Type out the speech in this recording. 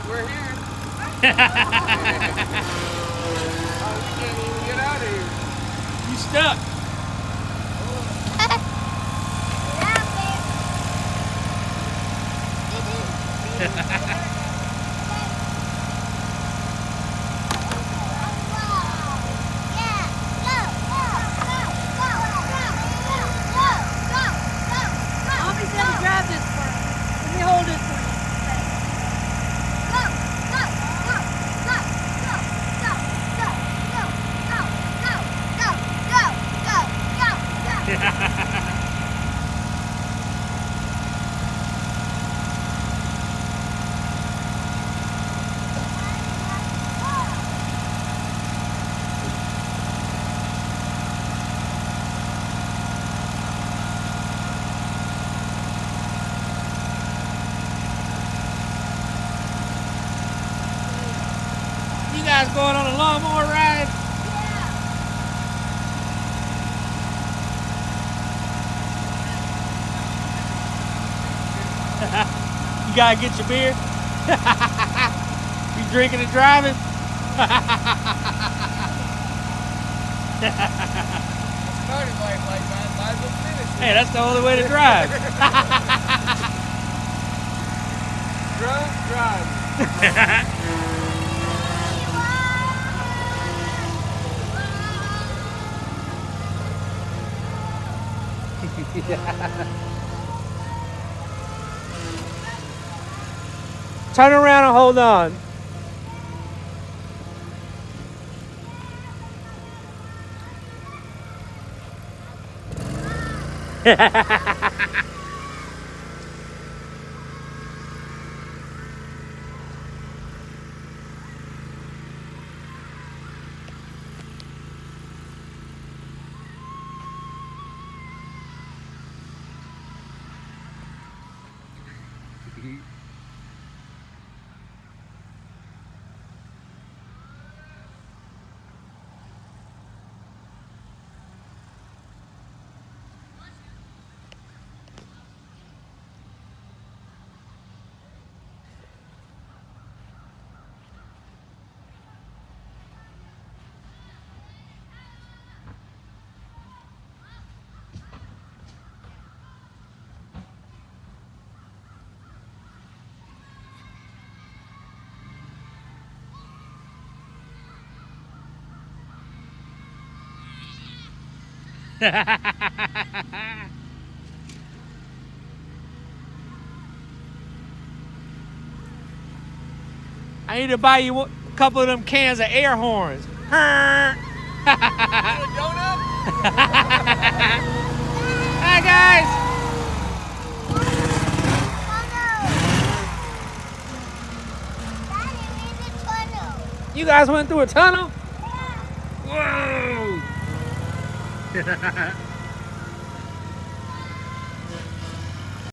We're here. Oh, we can't even get out of here. You stuck. Mommy's gonna grab this for me. Let me hold it for you. You guys going on a lawnmower ride? You gotta get your beer. You drinking and driving? Started like that. Might as well finish it. Hey, that's the only way to drive. Drunk driving. Turn around and hold on. I need to buy you a couple of them cans of air horns. Hi guys. You guys went through a tunnel? Whoa.